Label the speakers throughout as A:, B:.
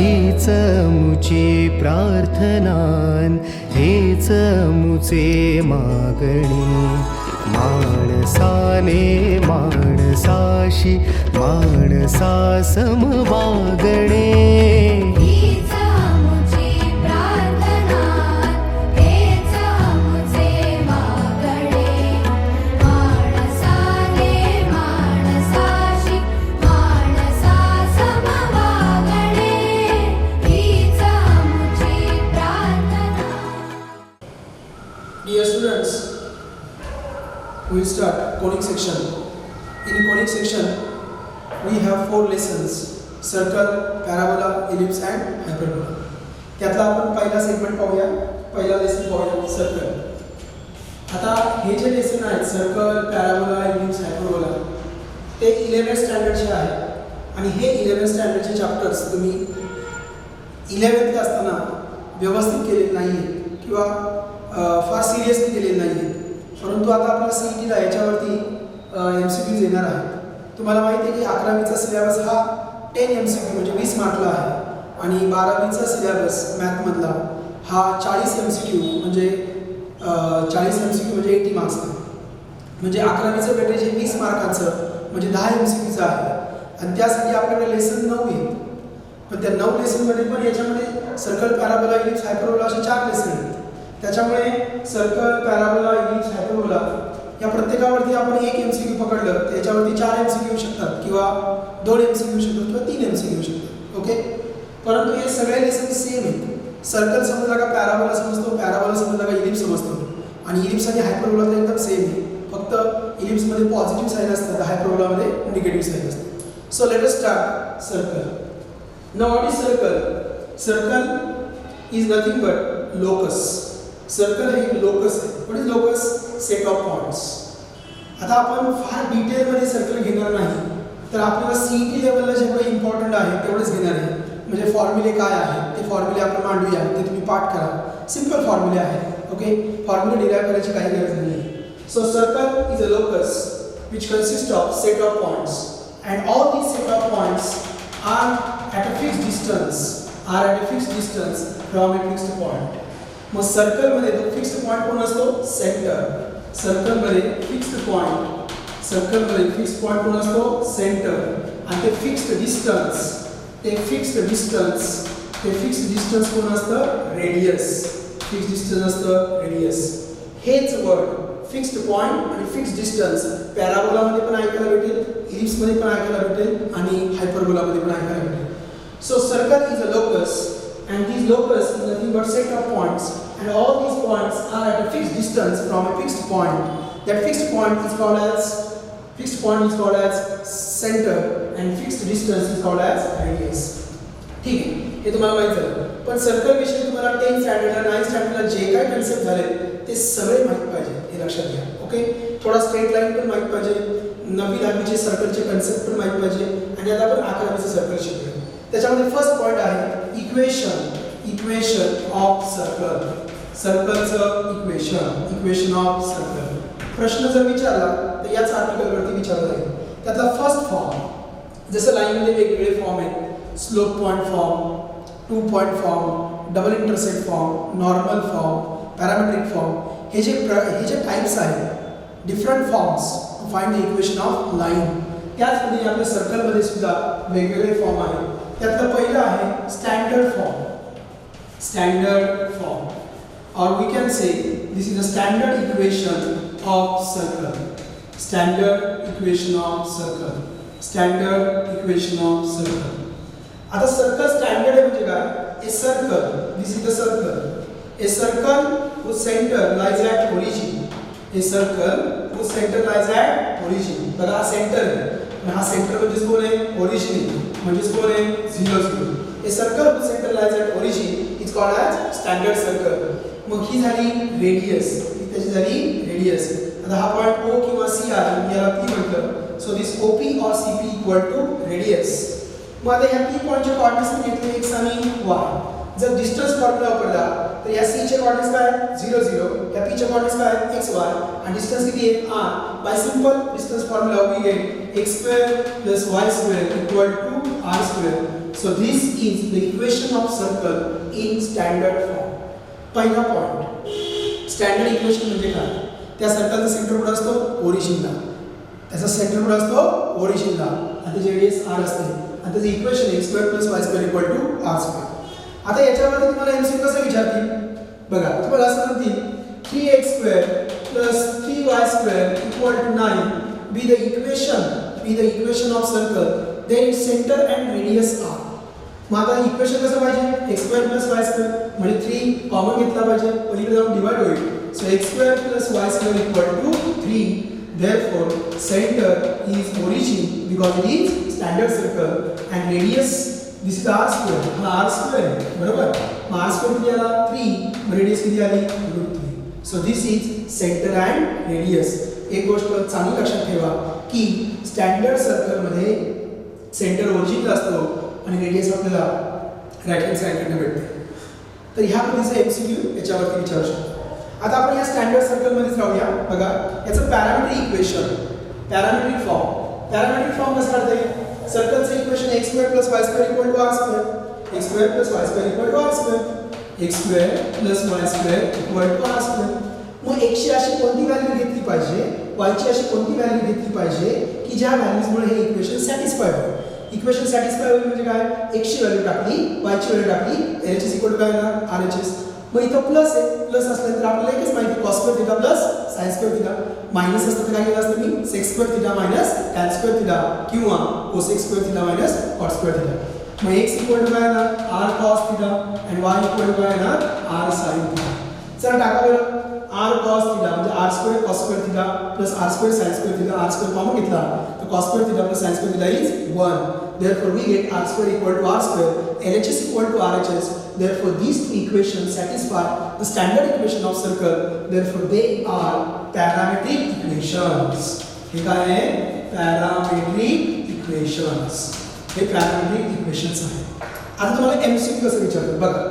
A: हीच मुची प्रार्थनान, हेच मुचे मागणी. माणसाने माणसाशी माणसा सम वागणे.
B: Dear students, we will start coding section. In coding section, we have 4 lessons: circle, parabola, ellipse and hyperbola. त्यातला आपण पहिला सेगमेंट पाहूया, पहिला लेसन पाहूया सर्कल. आता हे जे लेसन आहेत सर्कल, पॅराबोला, एलिप्स, हायपरबोला ते 11th स्टँडर्डचे आहेत आणि हे 11th स्टँडर्डचे चॅप्टर्स तुम्ही 11th असताना व्यवस्थित केले नाही किंवा फार सिरियसली केलेले नाही. परंतु आता आपल्याला सीईटीला याच्यावरती MCQs येणार आहेत. तुम्हाला माहिती आहे की 11वीचा सिलेबस हा 10 MCQ म्हणजे 20 मार्कला आहे आणि 12वीचा सिलेबस मॅथमधला हा 40 MCQ म्हणजे 40 MCQ म्हणजे 80 मार्क्स आहे. म्हणजे 11वीचं वेटेज हे 20 मार्काचं म्हणजे 10 MCQचं आहे आणि त्यासाठी आपल्याकडे लेसन 9 आहेत. पण त्या 9 लेसनमध्ये पण याच्यामध्ये सर्कल, पॅराबोला, एलिप्स, हायपरबोला असे 4 लेसन आहेत. त्याच्यामुळे सर्कल, पॅराबोला, एलिप्स, हायपरबोला या प्रत्येकावरती आपण 1 MCQ पकडलं तर याच्यावरती 4 MCQ येऊ शकतात किंवा 2 MCQ येऊ शकतात किंवा 3 MCQ येऊ शकतात. ओके, परंतु हे सगळे लेसन सेम आहेत. सर्कल समजला का पॅराबोला समजतो, पॅराबोला समजला का इलिप्स समजतो आणि इलिप्स आणि हायपरबोला तर एकदम सेम आहे. फक्त इलिप्समध्ये पॉझिटिव्ह साईन असतात, हायपरबोलामध्ये निगेटिव्ह साईन असते. So let us start circle. Now what is circle? Circle is nothing but locus. Circle हे लोकस आहे. What is locus? Set of points. आता आपण फार डिटेलमध्ये सर्कल घेणार नाही, तर आपल्याला सीईटी लेवलला जेवढं इम्पॉर्टंट आहे तेवढंच घेणार आहे. म्हणजे फॉर्म्युले काय आहेत ते फॉर्म्युले आपण मांडूया, ते तुम्ही पाठ करा. सिंपल फॉर्म्युले आहेत. ओके, फॉर्म्युले डिराइव्ह करायची काही गरज नाही. So circle is a locus which consists of set of points and all these set of points are at a fixed distance from a fixed point. मग सर्कल मध्ये तो फिक्स्ड पॉइंट कोण असतो? Centre. Circle मध्ये fixed point कोण असतो? Centre. आणि ते फिक्स्ड डिस्टन्स कोण असतं? रेडियस. फिक्स्ड डिस्टन्स असतं रेडियस. हेच वर्ड फिक्स्ड पॉइंट आणि फिक्स्ड डिस्टन्स पॅराबोला मध्ये पण ऐकायला भेटेल, इलिप्स मध्ये पण ऐकायला भेटेल आणि हायपरबोला मध्ये पण ऐकायला भेटेल. So circle is a locus and this locus is nothing but set of points and all these points are at a fixed distance from a fixed point. That fixed point is called as center and fixed distance is called as radius. ठीक आहे, हे तुम्हाला माहित झालं. पण circle विषयी तुम्हाला 10th स्टँडर्डला 9th स्टँडर्डला जे काय कन्सेप्ट झाले ते सगळे माहित पाहिजे, हे लक्षात घ्या. ओके, थोडा स्ट्रेट लाईन पण माहित पाहिजे, 9वी 10वीचे सर्कलचे कन्सेप्ट पण माहित पाहिजे आणि आता आपण 11वीचे सर्कल शिकूया. त्याच्यामध्ये फर्स्ट पॉइंट आहे इक्वेशन ऑफ सर्कल. सर्कलचं इक्वेशन ऑफ सर्कल. प्रश्न जर विचारला तर याच आर्टिकल वरती विचारला जाईल. त्यातला फर्स्ट फॉर्म, जसं लाईनमध्ये वेगवेगळे फॉर्म आहेत, slope point form, 2 point form, double intersect form, normal form, parametric form, हे जे टाइप्स आहेत, different forms to find the equation of line. त्याचमध्ये आपल्या सर्कलमध्ये सुद्धा वेगवेगळे फॉर्म आहेत. त्यातलं पहिलं आहे standard form. or we can say this is the standard equation of circle. Standard equation of circle. आता सर्कल स्टँडर्ड आहे म्हणजे काय? A circle, this is the circle. A circle whose center lies at origin. बघा हा centre आहे, हा centre म्हणजे कोण आहे? ओरिजिन म्हणजे कोण आहे? 0 0. A circle whose center lies at origin is called as standard circle. मग ही झाली रेडियस, ही त्याची झाली रेडियस. आता हा पॉइंट O किंवा C आहे, याला P म्हटलं. So this OP or CP equal to radius. मग आता ह्या P पॉइंटचे कोऑर्डिनेट्स घेतले x आणि y. जर डिस्टन्स फॉर्म्युला वापरला तर या c चे कोऑर्डिनेट्स काय 0 0, या p चे कोऑर्डिनेट्स काय x y आणि डिस्टन्स किती आहे r. By simple distance formula we get x square plus y square equal to r square. So this is the equation of circle in standard form. पहिला point, standard equation म्हणजे काय? त्या सर्कलचा centre कुठे असतो? ओरिजिनला. त्याचा centre कुठे असतो? ओरिजिनला. आणि त्याचे रेडियस r असते आणि त्याचे equation x square plus y square equal to r square. आता याच्यावरती तुम्हाला एमसीक्यू कसं विचारतील बघा, तुम्हाला असं म्हणतील 3x square plus 3y square equal to 9 be the equation of circle then center and radius r. मग आता इक्वेशन कसं पाहिजे? x square plus y square म्हणजे 3 कॉमन घेतला पाहिजे, पलीकडे जाऊन डिवाइड होईल. So x square plus y square equal to 3. therefore center is origin because it is standard circle and radius this is r square. हा r square आहे बरोबर. मग r square किती आला 3, रेडियस किती आली √3. So this is centre and radius. एक गोष्ट चांगली लक्षात ठेवा की स्टँडर्ड सर्कल मध्ये सेंटर ओरिजिनला असतो आणि रेडियस आपल्याला राईट हँड साइडकडे भेटते. तर ह्या पद्धतीचा एमसीक्यू याच्यावरती विचारू शकतो. आता आपण या स्टँडर्ड सर्कल मध्येच राहूया. बघा याचं पॅरामीट्रिक इक्वेशन, पॅरामीट्रिक फॉर्म कसं काढते? सर्कलचं equation x square plus y square equal to r square. x square plus y square equal to r square. x square plus y square equal to r square. मग x ची अशी कोणती value घेतली पाहिजे, y ची अशी कोणती value घेतली पाहिजे की ज्या व्हॅल्यूजमुळे हे इक्वेशन सॅटिस्फाय होईल. इक्वेशन सॅटिस्फाय होईल म्हणजे काय? x ची व्हॅल्यू टाकली, y ची व्हॅल्यू टाकली, LHS इक्वल टू काय येणार RHS. मग इथं प्लस आहे, प्लस असल्यानंतर आपल्याला एकच माहिती cos square theta plus sin square theta. Minus असतं तर काय केलं असतं मी? sec square theta minus tan square theta किंवा cosec square theta minus cot square theta. मग x इक्वल टू काय येणार? r cos थीटा आणि y इक्वल टू काय येणार? r sin theta. चला टाका बरं. r cos थीटा म्हणजे r square cos square theta plus r square sin square theta. r square common घेतला तर cos square theta plus sin square theta is 1. therefore we get r square equal to r square, LHS equal to RHS. therefore these two equations satisfy the standard equation of circle. therefore they are parametric equations. हे काय आहे? parametric equations. हे parametric equations आहे. आता तुम्हाला MCQ कसं विचारतात बघा,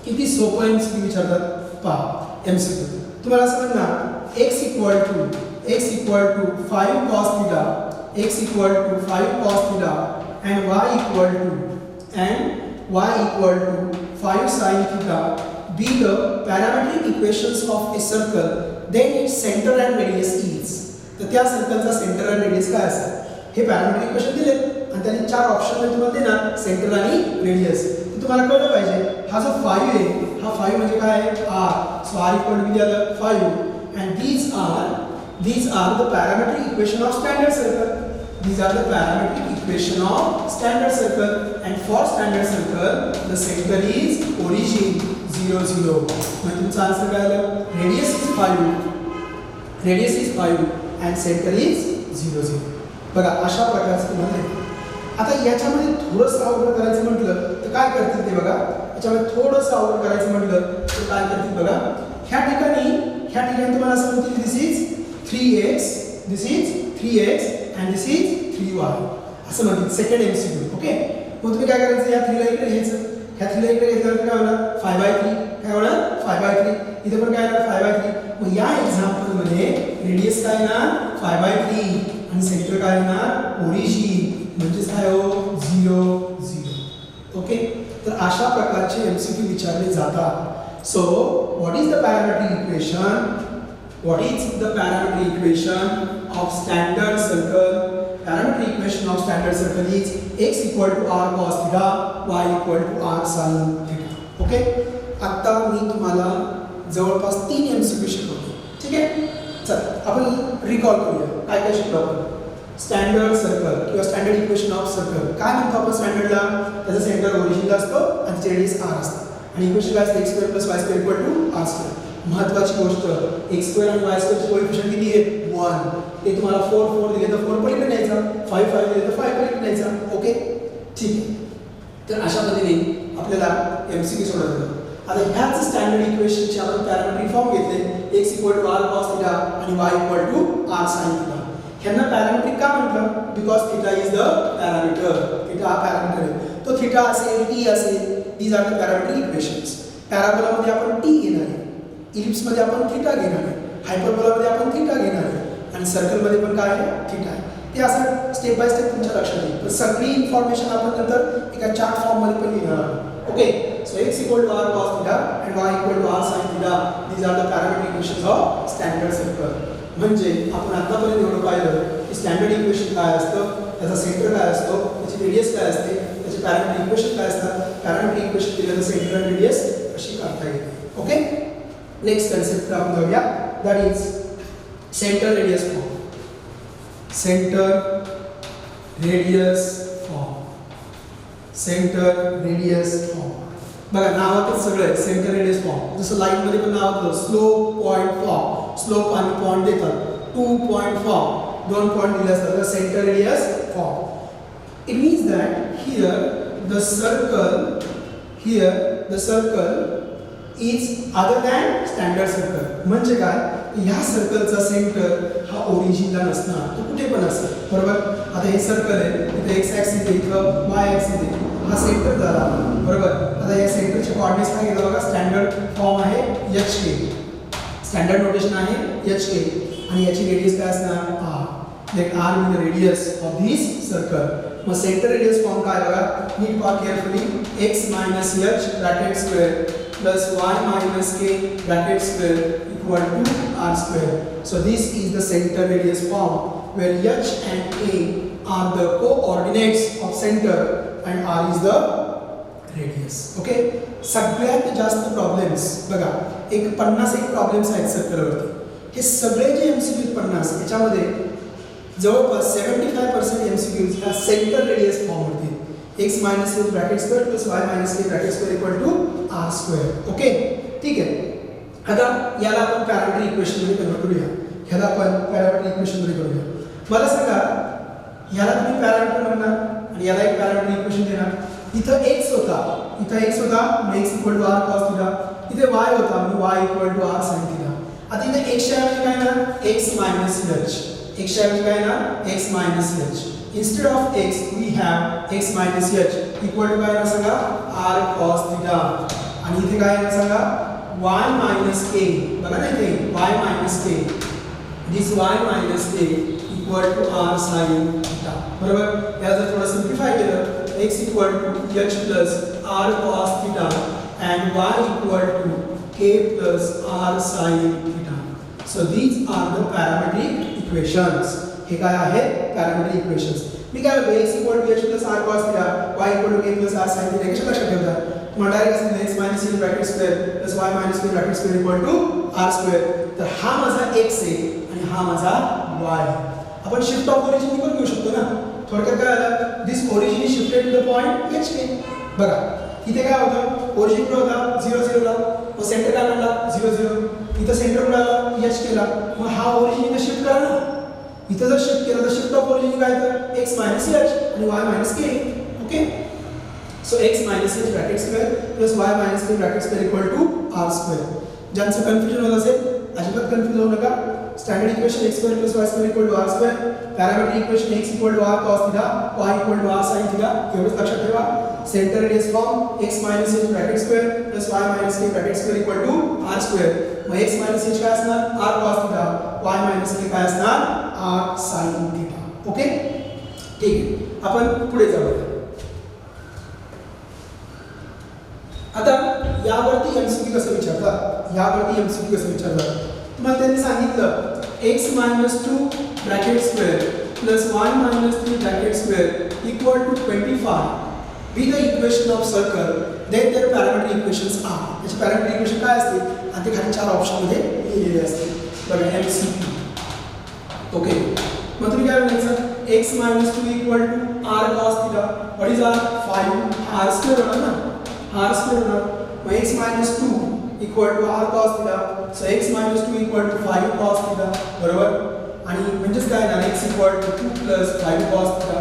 B: किती सोपं एमसीक्यू विचारतात पहा. एमसीक्यू तुम्हाला असं म्हणणार x equal to 5 cos theta, x equal to 5 cos theta and y equal to 5 sin theta be the parametric equations of a circle, then its center and radius is. तर त्या सर्कलचा centre आणि radius काय असेल हे parametric equation दिले आणि त्यांनी 4 option मध्ये तुम्हाला देणार सेंटर आणि रेडियस. तर तुम्हाला कळलं पाहिजे हा जो 5 आहे, हा 5 म्हणजे काय आहे? r. So r equal to किती आलं? 5. and these are the parametric equation of standard circle. These are the parametric equation of standard circle, and for standard circle the center is origin 0 0. म्हणजे तुमचा आन्सर काय आलं? Radius is 5 and center is 0 0. बघा अशा प्रकारचं तुम्हाला. आता याच्यामध्ये थोडंसं अवघड करायचं म्हटलं तर काय करतील ते बघा. याच्यामध्ये थोडंसं अवघड करायचं म्हटलं तर काय करतील बघा. ह्या ठिकाणी तुम्हाला असं म्हणतील this is 3x, this is 3x and this is 3y असं म्हणतील. Second MCQ. ओके. मग तुम्ही काय करायचं? या 3 ला इकडे घ्यायचं, ह्या 3 ला इकडे घेतल्यावर काय होणार? 5/3. काय होणार? 5/3. इथे पण काय येणार? 5/3. मग या एक्झाम्पल मध्ये रेडियस काय येणार? 5/3 आणि सेंटर काय येणार? ओरिजिन. म्हणजे काय हो? 0 0. ओके. तर अशा प्रकारचे एमसीक्यू विचारले जातात. So what is the parametric equation? What is the parametric equation of standard circle? Parametric equation of standard circle is x equal to r cos theta, y equal to r sin theta. Okay? आता मी तुम्हाला जवळपास 3 MCQ शिकवतो. ठीक आहे? चल आपण recall करूया. काय काय शिकलो आपण? स्टँडर्ड सर्कल किंवा स्टँडर्ड इक्वेशन ऑफ सर्कल. काय म्हणतो आपण स्टँडर्डला? त्याचा सेंटर ओरिजिनला असतो आणि त्याचे रेडियस r असते. आणि इक्वेशन काय असते? x square plus y square equal to r square. महत्वाची गोष्ट x स्क्वेअर आणि y स्क्वेअरचे कोएफिशिएंट किती आहेत? 1. ते तुम्हाला 4 4 दिले तर 4 पलीकडे न्यायचा, 5 5 दिले तर 5 पलीकडे न्यायचा. ओके. ठीक आहे. तर अशा पद्धतीने आपल्याला एमसीक्यू सोडवलं. आता ह्याच स्टँडर्ड इक्वेशनचे आपण पॅरामेट्रिक फॉर्म घेतले x equal to r cos theta आणि y equal to r sin theta. ह्यांना पॅरामेट्रिक का म्हटलं? Because theta is the parameter. Theta हा पॅरामीटर आहे. तो थीटा असेल, e असेल, these these are the parametric equations. पॅराबोलामध्ये आपण टी घेणार आहे, इलिप्समध्ये आपण थीटा घेणार आहे, हायपरबोलामध्ये आपण थीटा घेणार आहे आणि सर्कलमध्ये पण काय आहे थीटा आहे. ते असं स्टेप बाय स्टेप तुमच्या लक्षात येईल. तर सगळी इन्फॉर्मेशन आपण नंतर एका चार्ट फॉर्ममध्ये पण लिहिणार आहोत. Okay, so x equal to r cos theta and y equal to r sin theta. These are the parametric equations of standard circle. म्हणजे आपण आतापर्यंत एवढं पाहिलं की स्टँडर्ड इक्वेशन काय असतं, त्याचा सेंटर काय असतो, त्याची रेडियस काय असते, त्याचे पॅरामेट्रिक इक्वेशन काय असतात, पॅरामेट्रिक इक्वेशन दिलेलं सेंटर आणि रेडियस कशी काढता येईल. ओके, नेक्स्ट कन्सेप्ट आपण जाऊया, that is centre radius form. Centre radius form, centre radius form. बघा नावातच सगळं आहे सेंटर रेडियस फॉर्म. जसं लाईनमध्ये पण नाव होतं स्लोप पॉईंट फॉर्म, स्लोप आणि पॉईंट देतात, 2 पॉईंट फॉर्म, 2 पॉईंट दिले असतात, centre radius form. It means that here the circle is other than standard circle. म्हणजे काय, ह्या सर्कलचा सेंटर हा ओरिजिनला नसणार, तो कुठे पण असेल. बरोबर, आता हे सर्कल आहे, इथे एक्स ॲक्सिस आहे, इथं वाय ॲक्सिस आहे, हा सेंटर झाला. बरोबर, आता या सेंटरचे कोऑर्डिनेट्स काय घेतलं बघा, स्टँडर्ड फॉर्म आहे एच के, स्टँडर्ड नोटेशन आहे एच के आणि याची रेडियस काय असणार r. Let r mean the radius of this circle. मग सेंटर रेडियस फॉर्म काय बघा, नीट पहा carefully, x minus h bracket square plus y minus k bracket square equal to r square. So this is the center radius form where h and k are the coordinates of center and r is the radius. Okay, सगळ्यात जास्त problems बघा, एक 50 problems आहेत सर्कलवरती. हे सगळे जे MCQ 50 याच्यामध्ये जवळपास 75% एमसीक्यूज ह्या सेंटर रेडियस फॉर्मवरती, x minus h bracket square plus y minus k bracket square equal to r square. Okay, ठीक आहे. आता याला आपण पॅरामेट्रिक इक्वेशन मध्ये कन्वर्ट करूया, ह्याला आपण पॅरामेट्रिक इक्वेशन मध्ये करूया. मला सांगा, ह्याला तुम्ही पॅरामीटर म्हणणार आणि याला एक पॅरामेट्रिक इक्वेशन देणार. इथं x होता, मग x equal to r cos theta. इथे y होता, मग y equal to r sin theta. आता इथे x च्या ऐवजी काय ना x minus h, x च्या ऐवजी काय ना x minus h. Instead of x, we have x minus h equal to काय ना सांगा r cos theta. आणि इथे काय ना सांगा y minus k. बघा ना इथे y minus k. This y minus k equal to r sin theta. बरोबर, याला जर थोडं सिम्प्लिफाय केलं, x equal to h plus r cos theta and y equal to k plus r sin theta. So these are the parametric equations. हे काय आहे parametric equations. मी काय म्हणतो x equal to h plus r cos theta, y equal to k plus r sin theta. कशा लक्षात ठेवता, तुम्हाला direct असं x minus h bracket square plus y minus k bracket square equal to r square. तर हा माझा x आहे आणि हा माझा y आहे. आपण शिफ्ट ऑफ ओरिजिन पण घेऊ शकतो ना. थोडक्यात काय आलं, this origin is shifted to the point h k. बघा इथे काय होतं, ओरिजिन कुठे होता 0 0 ला, मग सेंटर काय म्हणला 0 0. इथं सेंटर कुठे आला h केला, मग हा ओरिजिन इथे शिफ्ट करा ना. इथं जर शिफ्ट केलं तर शिफ्ट ऑफ ओरिजिन काय तर x minus h आणि y minus k. Okay, so x minus h bracket square plus y minus k bracket square equal to r square. ज्यांचं कन्फ्युजन होत असेल अजिबात कन्फ्युज होऊ नका. Standard equation x square plus y square equal to r square, parametric equation x equal to r cos theta, y equal to r sin theta. एवढंच लक्षात ठेवा. Centre radius form x minus h bracket square plus y minus k bracket square equal to r square. मग x minus h काय असणार r cos theta, y minus k काय असणार r sin theta. Okay, ठीक आहे. आपण पुढे जाऊया. आता यावरती एमसीक्यू कसं विचारतात, तुम्हाला त्यांनी सांगितलं x minus 2 bracket square plus y minus 3 bracket square equal to 25 be the equation of circle, then their parametric equations are. याचे parametric equation काय असते आणि ते खाली 4 ऑप्शन मध्ये लिहिलेले असते. बघा एमसीक्यू. ओके, मग तुम्ही काय म्हणायचं, x minus 2 equal to r cos theta. what is r? 5 r square होणार ना, r square होणार. मग x minus 2 equal to r cos theta. so x minus 2 equal to 5 cos theta. बरोबर, आणि म्हणजेच काय येणार x equal to 2 plus 5 cos theta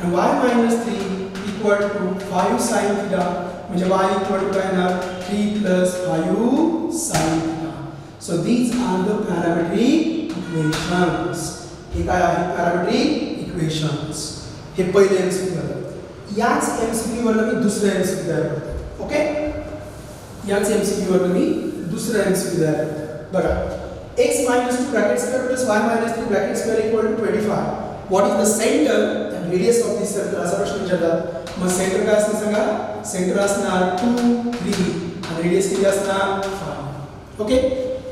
B: and y minus 3 equal to 5 sin theta. म्हणजे y equal to काय येणार 3 plus 5 sin theta. so these are the parametric equations. हे काय आहे पॅरामेट्रिक इक्वेशन्स. हे पहिले एमसीक्यू झालं. याच एमसीक्यू वरनं मी दुसरं एमसीक्यू तयार करतो. ओके, याच MCQ वर मी दुसरा MCQ तयार करतो. बघा, x minus 2 bracket square plus y minus 3 bracket square equal to 25. What is the center and radius of this circle? असा प्रश्न विचारतात. मग सेंटर काय असणार सांगा? सेंटर असणार 2, 3 आणि रेडियस किती असणार 5. ओके,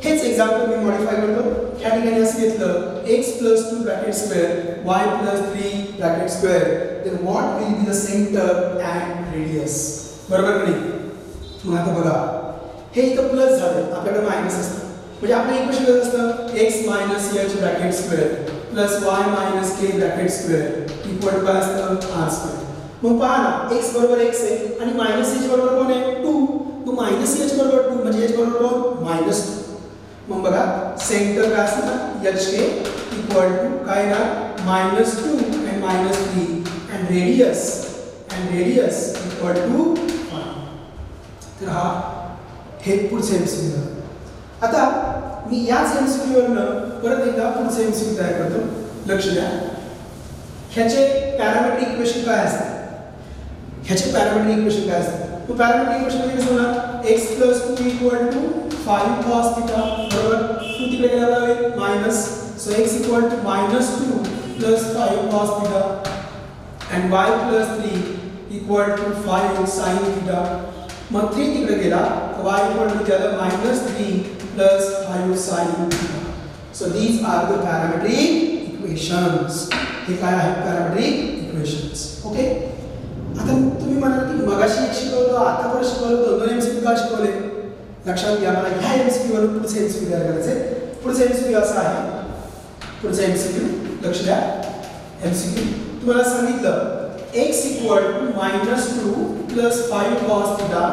B: हेच एक्झाम्पल मी मॉडिफाय करतो. या ठिकाणी असं घेतलं x plus 2 bracket square y plus 3 bracket square. Then what will be the center and radius? बरोबर की नाही? मग आता बघा, हे इथं प्लस झालं, आपल्याकडे मायनस असतं. म्हणजे आपलं इक्वेशन कसं असतं? x minus h bracket square plus y minus k bracket square equal to काय असतं? r square. मग पहा ना, x बरोबर x आहे आणि मायनस h बरोबर कोण आहे? 2. मग मायनस h बरोबर 2 म्हणजे h बरोबर कोण? मायनस 2. मग बघा, सेंटर काय असणार? hk equal to काय ना? minus 2 and minus 3 and radius equal to 1. तर हा हे पुढचे MCQ झालं. आता मी याच MCQ वरनं परत एकदा पुढचे MCQ तयार करतो. लक्ष द्या, ह्याचे पॅरामीट्रिक इक्वेशन काय असतात? ह्याचे पॅरामीट्रिक इक्वेशन काय असतात? तो पॅरामीट्रिक इक्वेशन म्हणजे कसं होणार? x plus 2 equal to 5 cos theta बरोबर 2 तिकडे गेला आहे minus, so x equal to minus 2 plus 5 cos theta and y plus 3 equal to 5 sin theta. मग 3 तिकडे गेला तर y equal to त्याला minus 3 plus 5 sin theta. So these are the parametric equations. हे काय आहेत? parametric equations. ओके, आता तुम्ही म्हणाल की मगाशी एक शिकवलं, आता परत शिकवलं, दोन MCQ का शिकवले? लक्षात घ्या, मला ह्या MCQ वरून पुढचे MCQ तयार करायचे. पुढचे MCQ असं आहे. पुढचे MCQ लक्ष द्या. MCQ तुम्हाला सांगितलं x equal to minus 2 plus 5 cos theta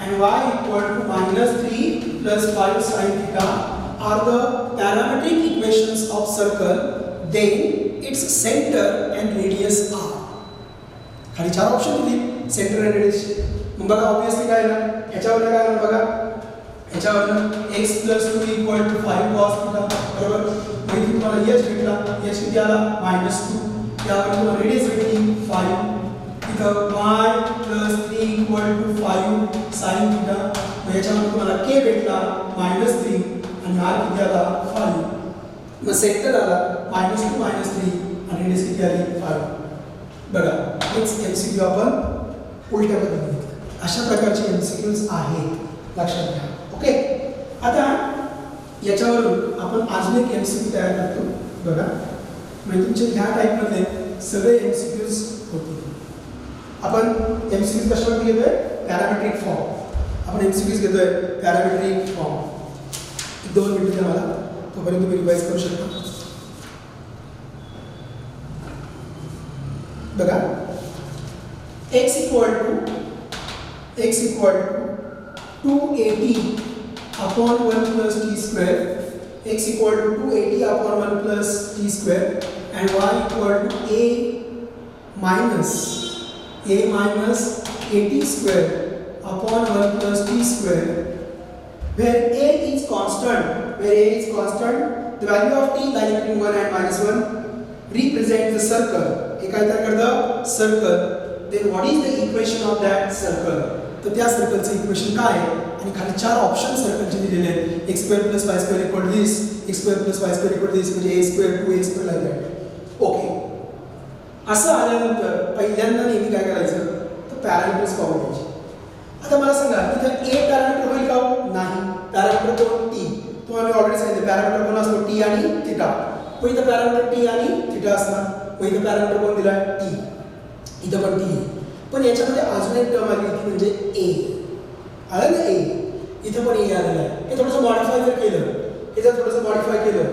B: and y equal to minus 3 plus 5 sin theta are the parametric equations of circle. Then its center and radius are. खाली चार ऑप्शन दिली, सेंटर आणि radius. मग बघा, obviously काय ना, ह्याच्यावर काय ना बघा, ह्याच्यावर x plus 2 equal to 5 cos theta बरोबर. मग इथे तुम्हाला h भेटला, h किती आला? -2. यावर तुम्हाला रेडियस भेटली 5. इथं y plus 3 equal to 5 sin theta. मग याच्यावर तुम्हाला k भेटला -3 आणि r किती आला? 5. मग सेंटर आला -2 -3 आणि रेडियस किती आली? 5. बघा, हेच MCQ आपण उलट्या पद्धतीने अशा प्रकारचे MCQs आहेत, लक्षात घ्या. ओके, आता याच्यावरून आपण अजून एक MCQ तयार करतो. बघा, म्हणजे तुमचे ह्या टाईपमधले सगळे MCQs होतील. आपण MCQs कशावरती घेतोय? Parametric form. आपण MCQs घेतोय पॅरामेट्रिक फॉर्म. 2 मिनिटं द्या मला, तोपर्यंत तुम्ही रिवाइज करू शकता. बघा, x equal to 280 upon 1 plus t square, x equal to 280 upon 1 plus t square and y equal to a minus 80 square upon 1 plus t square, where a is constant, the value of t lies between 1 and -1 represents the circle. हे काय तयार करतं? Circle. Then what is the equation of that circle? तर त्या सर्कलचं equation काय आहे? आणि खाली चार ऑप्शन सर्कलचे दिलेले आहेत. x square plus y square equal to this, x square plus y square equal to this, म्हणजे a square 2a square like that. Okay, असं आल्यानंतर पहिल्यांदा नेहमी काय करायचं? तर पॅरामीटर्स पाहून घ्यायचे. आता मला सांगा, इथं a पॅरामीटर होईल का? नाही. पॅरामीटर कोण? t. तुम्हाला मी ऑलरेडी सांगितलं, पॅरामीटर कोण असतो? t आणि थीटा. पण इथं पॅरामीटर t आणि थीटा असणार. मग इथं पॅरामीटर कोण दिलाय? t. इथं पण t. पण याच्यामध्ये अजून एक टर्म आली ती म्हणजे a. आलं ना a? इथं पण a आलेलं आहे. हे थोडंसं मॉडिफाय जर केलं, हे जर थोडंसं मॉडिफाय केलं,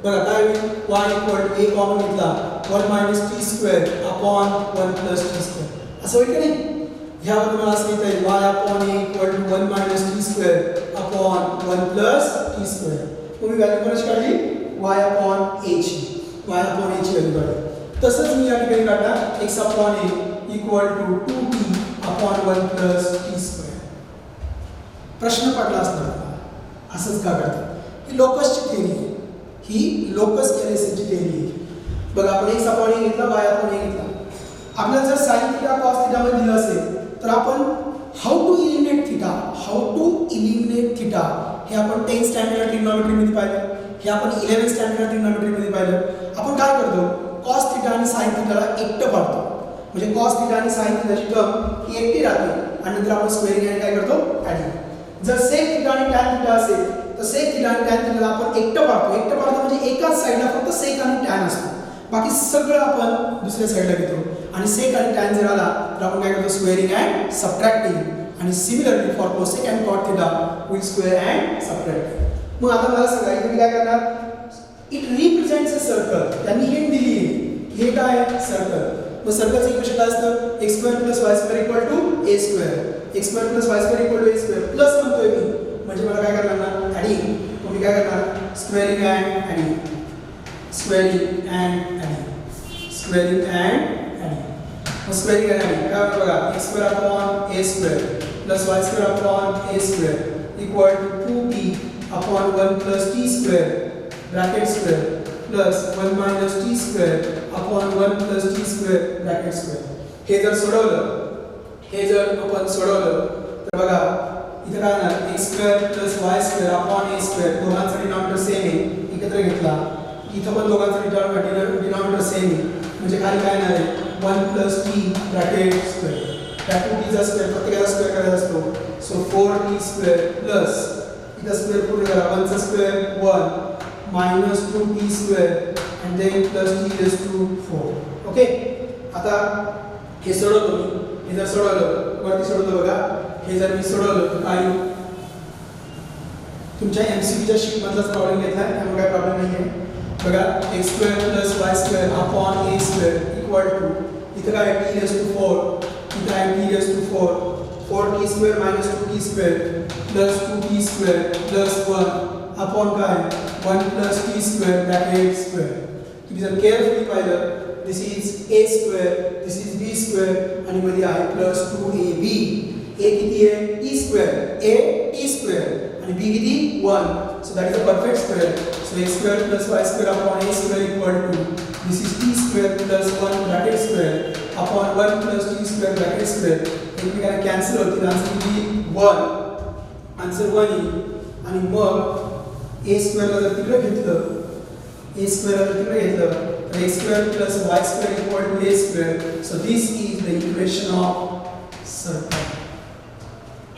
B: बघा काय होईल? y equal to a common घेतला 1 minus t square upon 1 plus t square. असं होईल की नाही? ह्यावर तुम्हाला असं लिहिता येईल y upon a equal to 1 minus t square upon 1 plus t square. तुम्ही व्हॅल्यू कोणाची काढली? y upon a ची. y upon a ची व्हॅल्यू काढली. तसंच मी या ठिकाणी काढणार x upon a equal to 2t upon 1 plus t square. प्रश्न पडला असणार असंच का करतात? ही लोकसची थेअरी आहे. ही लोकस एलिसिसची थेअरी आहे. बघा, आपण x upon a घेतला, y upon a घेतला. आपल्याला जर sin थीटा cos थीटा मध्ये दिलं असेल तर आपण how to eliminate theta, how to theta हे आपण 10 स्टँडर्ड ट्रिग्नॉमेट्रीमध्ये पाहिलं, हे आपण 11 स्टँडर्ड ट्रिग्नॉमेट्रीमध्ये पाहिलं. आपण काय करतो, कॉस थिटा आणि साइन थिटाला एकटं पाडतो, म्हणजे कॉस थिटा आणि साइन थिटाची टर्म ही एकटी राहते आणि नंतर आपण स्क्वेअरिंग आणि काय करतो, ॲडिंग. जर सेक थिटा आणि टॅन थिटा असेल तर सेक थिटा आणि टॅन थिटाला आपण एकटं पाडतो. एकटं पाडतो म्हणजे एकाच साईडला फक्त सेक आणि टॅन असतो, बाकी सगळं आपण दुसऱ्या साईडला घेतो. आणि सेक आणि टॅन जर आला तर आपण काय करतो, स्क्वेअरिंग अँड सबट्रॅक्टिंग. आणि similarly for cosec and cot theta will square and subtract. मग आता मला सांगा इथे मी काय करणार, इट रिप्रेझेंट्स अ सर्कल. त्यांनी हिंट दिली आहे हे काय आहे, सर्कल. मग सर्कलचं इक्वेशन काय असतं, x square plus y square equal to a square. x square plus y square equal to a square plus म्हणतोय मी, म्हणजे मला काय करायला लागणार, ॲडिंग. मग मी काय करणार, squaring and adding, squaring and adding, squaring and adding. मग स्क्वेअरिंग अँड ॲडिंग काय होतं बघा, x square upon a square plus y square upon a square equal to 2b upon 1 plus t square bracket square plus 1 minus t square upon 1 plus t square bracket square. हे जर आपण सोडवलं तर बघा इथे काय येणार, x square plus y square upon a square. दोघांचा डिनॉमिनेटर सेम आहे, एकत्र घेतला. इथं पण दोघांचा डिनॉमिनेटर सेम आहे, म्हणजे खाली काय येणार आहे, 1 प्लस t ब्रॅकेट स्क्वेअर. त्या 2t स्क्वेअर प्रत्येकाचा स्क्वेअर करायचा असतो. सो 4t स्क्वेअर प्लस इथं स्क्वेअर पूर्ण करा, 1 चा square 1 minus 2t square and then plus t raised to 4. Okay. आता हे सोडवतो मी, हे जर सोडवलं वरती सोडवतो बघा, हे जर मी सोडवलं तर काय तुमच्या एमसीक्यूच्या शीट मधलाच प्रॉब्लेम घेतला, त्यामुळे काय प्रॉब्लेम नाही आहे. बघा x square plus y square upon a square equal to इथं काय t raised to 4, इथं आहे t raised to 4, 4t square minus 2t square plus 2t square plus 1 upon काय 1 plus t square bracket square. तुम्ही जर carefully पाहिलं, this is a square, this is b square आणि मध्ये आहे प्लस 2ab. a किती आहे, t square, a t square आणि b किती 1. So that is a perfect square. So x square plus y square upon a square equal to this is t square plus 1 bracket square upon 1 plus t square bracket square. एकमेकांना cancel होतील, answer किती 1, answer 1 येईल. आणि मग a स्क्वेअरला जर तिकडे घेतलं, a स्क्वेअरला जर तिकडे घेतलं तर x square plus y square equal to a square. So this is the equation of circle.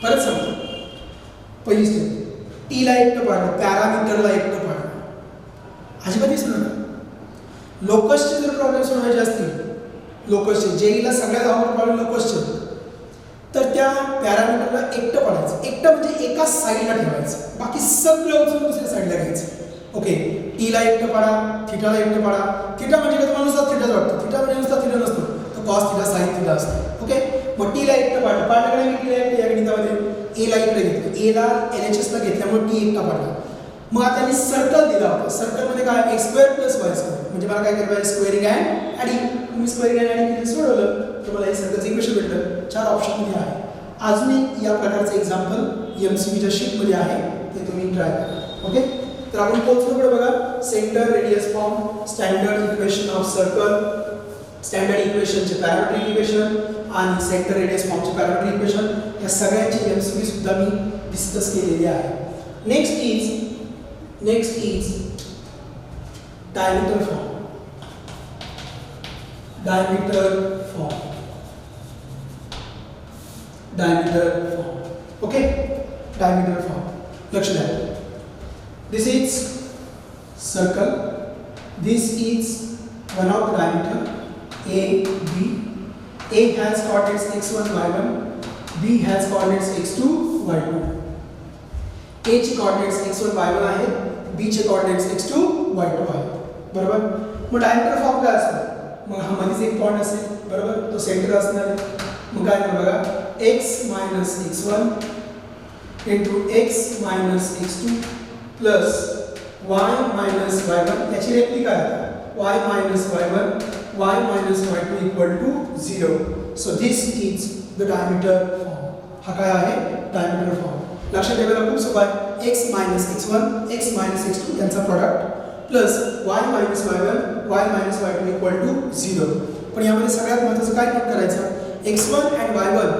B: परत सांगतो, पहिली स्टेप, t ला एकटं पाडलं, पॅरामीटरला एकटं पाडलं, अजिबात विसरू नका. लोकसचे जर प्रॉब्लेम सोडवायचे असतील, लोकसचे जेईला सगळ्यात अवघड प्रॉब्लेम लोकसचे, तर त्या पॅरामीटरला एकटं पाडायचं. एकटं म्हणजे एका साईडला ठेवायचं, बाकी सगळं उचलून दुसऱ्या साईडला घ्यायचं. ओके. टीला एकटं पाडा, थिटाला एकटं पाडा. थिटा म्हणजे काय तुम्हाला नुसता थिटाच वाटतं, थिटा म्हणजे नुसता थिटा नसतो, तो कॉस थिटा साइन थिटा असतो. ओके. मग टीला एकटं पाडलं, पाडल्याकडे मी टीला एकटं या गणितामध्ये एला इकडे घेतलं, एला एलएचएसला घेतल्यामुळे टी एकटा पाडला. मग आता त्यांनी सर्कल दिला होता, सर्कलमध्ये काय x square plus y square, म्हणजे मला काय करायचं आहे, स्क्वेअरिंग अँड ॲडिंग. तुम्ही स्क्वेअरिंग अँड ॲडिंग किती सोडवलं तर मला हे सर्कलचं इक्वेशन भेटलं. 4 ऑप्शनमध्ये आहे. अजून एक या प्रकारचं एक्झाम्पल एमसीक्यूच्या शीटमध्ये आहे, ते तुम्ही ट्राय करा. ओके. तर आपण पोहोचलो पुढे बघा, centre radius form, standard equation of circle, standard इक्वेशनचे पॅरामीट्रिक इक्वेशन आणि सेंटर रेडियस फॉर्मचे पॅरामीट्रिक इक्वेशन, या सगळ्यांची एमसीक्यू सुद्धा मी डिस्कस केलेली आहे. Next is diameter form. Okay, diameter form. लक्ष द्या. This is circle. This is one of the diameter A, B. A has coordinates x1, y1. B has coordinates x2, y2. A चे coordinates x1, y1 आहे. B चे coordinates x2, y2 आहे. बरोबर. मग diameter form काय असतो, मग हा मध्येच एक पॉइंट असेल, बरोबर, तो सेंटर असणार आहे. मग काय बघा, x minus x1 into x minus x2 plus y minus y1, याची रेप्लिका आहे y minus y1, y minus y2 equal to 0. So this is the diameter form. हा काय आहे, डायमीटर फॉर्म. लक्षात ठेवायला खूप सोपं आहे. x minus x1, x minus x2 यांचा product plus y minus y1, y minus y2 equal to 0. पण यामध्ये सगळ्यात महत्त्वाचं काय नोट करायचं, x1 and y1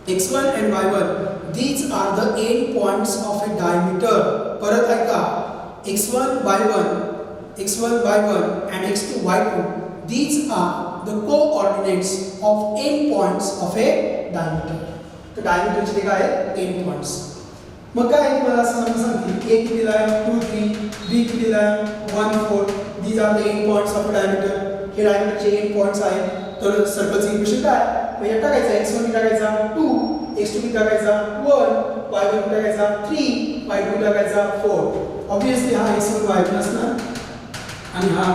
B: x1 and y1 these are the end points of a diameter. परत ऐका, x1 y1 and x2 y2 these are the coordinates of end points of a diameter. तर diameter चे काय आहे end points. मग काय तुम्हाला असं सांगतील a किती दिलाय 2 3, b किती दिलाय 1 4 these are the end points of a diameter. हे diameter चे end points आहेत. तर सर्कलचे इक्वेशन काय म्हणजे टाकायचं x1 टाकायचा 2, x2 टाकायचा 1, y1 टाकायचा 3, y2 टाकायचा 4. ऑब्वियसली हा x1 y1 असणार आणि हा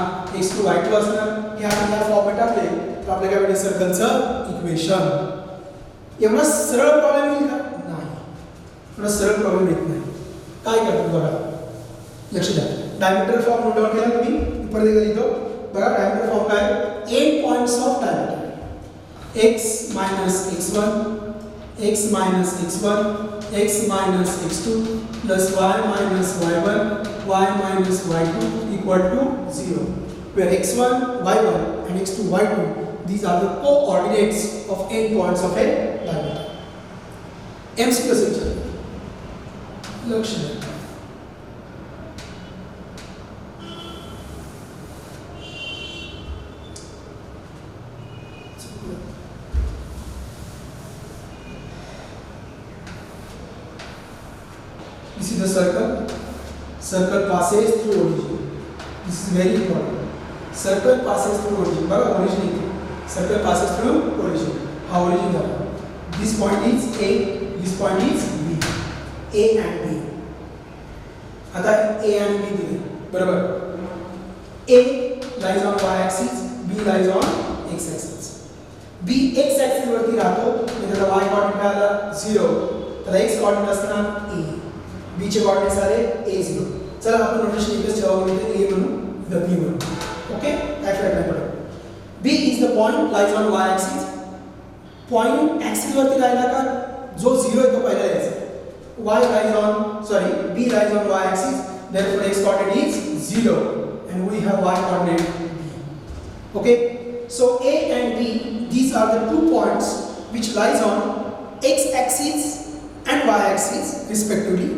B: x2 y2 असणार. हे आपण या फॉर्ममध्ये टाकले तर आपल्याला काय भेटेल सर्कलचं इक्वेशन. एवढा सरळ प्रॉब्लेम येईल का? नाही, एवढा सरळ प्रॉब्लेम येत नाही. काय करतो बघा, लक्ष द्या. डायमीटर फॉर्म नोट डाउन केला तुम्ही, परत एकदा लिहितो बघा. डायमीटर फॉर्म काय, end points of diameter x minus x1 x minus x1 x minus x2 plus y minus y1 y minus y2 equal to 0, where x1 y1 and x2 y2 these are the coordinates of end points of a diameter. MCQ section लक्ष द्या. This is the circle. Circle passes through origin. This is very important. Circle passes through origin. बघा origin इथे. Circle passes through origin. हा origin झाला. This point is A. This point is B. A and B. आता A and B दिले. बरोबर. A lies on y-axis. B lies on x-axis. B x-axis वरती राहतो. म्हणजे त्याला y coordinate काय आला 0. त्याला x coordinate असणार A. b चे कोऑर्डिनेट्स आले a0. चला आपण नोटेशन इथेच ठेवावं म्हणजे a म्हणून the b म्हणून. ओके, काय फरक नाही पडत. b is the point lies on y axis. Point axis वरती राहिला का जो 0 आहे तो पहिला यायचा. y lies on b lies on y axis, therefore x coordinate is 0 and we have y coordinate b. Okay, so a and b these are the two points which lies on x axis and y axis respectively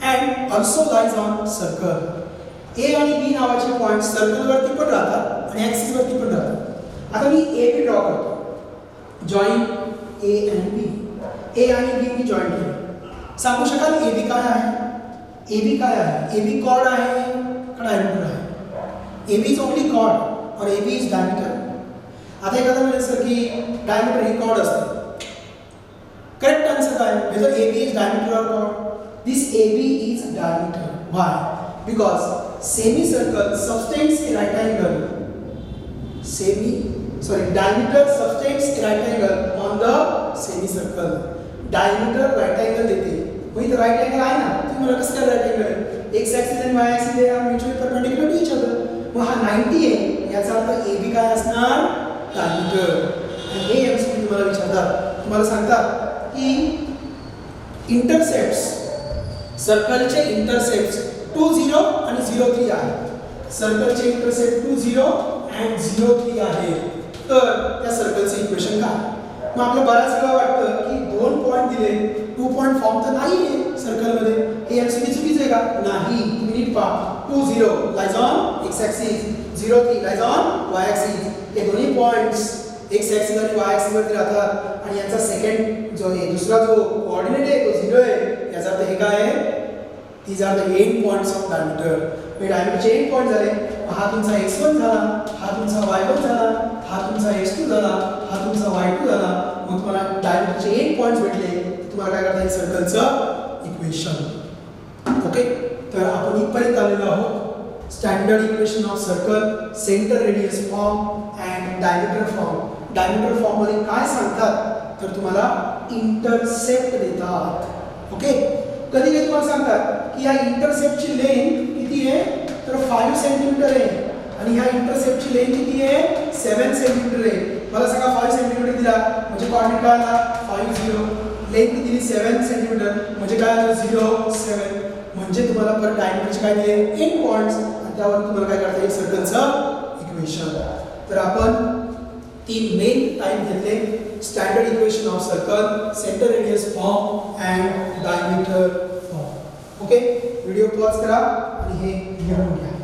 B: and also lies on circle. A आणि B नावाचे point circle वरती पण राहतात आणि axis वरती पण राहतात. आता मी A B ड्रॉ करतो. Join A and B. A आणि B मी जॉइन केले. सांगू शकाल AB काय आहे? AB काय आहे? AB कॉर्ड आहे का डायमीटर आहे? AB इज ओनली कॉर्ड और AB इज डायमीटर. आता एखादा म्हणेल सर की डायमीटर ही कॉर्ड असते. करेक्ट आन्सर काय आहे? Whether AB is diameter or chord? This AB is diameter. Why? Because semicircle subtends a right angle. Diameter subtends a right angle on the semicircle. Diameter right angle देते. वही तो right angle आहे ना? तुम्ही मला कसं काय right angle आहे? X axis and Y axis they are mutually perpendicular to each other. मग हा 90 आहे. याचा अर्थ AB काय असणार? Diameter. आणि हे MCQ तुम्हाला विचारतात. तुम्हाला सांगतात की intercepts सर्कलचे इंटरसेप्ट्स 2 0 आणि 0 3 आहे. सर्कलचे इंटरसेप्ट 2 0 आणि 0 3 आहे. तर त्या सर्कलचे इक्वेशन काय? मग आपल्याला बऱ्याच वेळा वाटतं की दोन पॉइंट दिले 2 पॉइंट फॉर्म तर नाही आहे सर्कलमध्ये. हे एमसीक्यू चुकीचं आहे का? नाही. तुम्ही नीट पहा. 2 0 lies on x axis, 0 3 lies on Y axis. हे दोन्ही पॉइंट्स एक्स ॲक्सिस आणि वाय ॲक्सिस वरती राहतात आणि यांचा सेकंड जो आहे दुसरा जो कोऑर्डिनेट आहे तो 0 आहे. याचा अर्थ हे काय आहे? these are the end points of diameter. हे डायमीटरचे एंड पॉइंट झाले. हा तुमचा x1 झाला, हा तुमचा y1 झाला, हा तुमचा x2 झाला, हा तुमचा y2 झाला. मग तुम्हाला डायमीटरचे एंड पॉइंट्स भेटले. तुम्हाला काय करता येईल? सर्कलचं इक्वेशन. ओके, तर आपण इथपर्यंत आलेलो आहोत. Standard equation of circle, centre radius form and diameter form. Diameter form मध्ये काय सांगतात तर तुम्हाला इंटरसेप्ट देतात. ओके, कधी कधी तुम्हाला सांगतात की या इंटरसेप्टची लेंथ किती आहे तर 5 सेंटीमीटर आहे आणि ह्या इंटरसेप्टची लेंथ किती आहे 7 सेंटीमीटर आहे. मला सांगा 5 सेंटीमीटर दिला म्हणजे कोऑर्डिनेट काय आला 5 0. लेंथ दिली 7 सेंटीमीटर म्हणजे काय आलं 0 7. म्हणजे तुम्हाला पर डायमीटरचे काय दिले एंड पॉइंट्स आणि त्यावर तुम्हाला काय करता येईल सर्कलचं इक्वेशन. तर आपण 3 मेन टाइप घेतले. Standard equation of circle, centre radius form and diameter form. Okay, video pause करा आणि हे लिहून घ्या.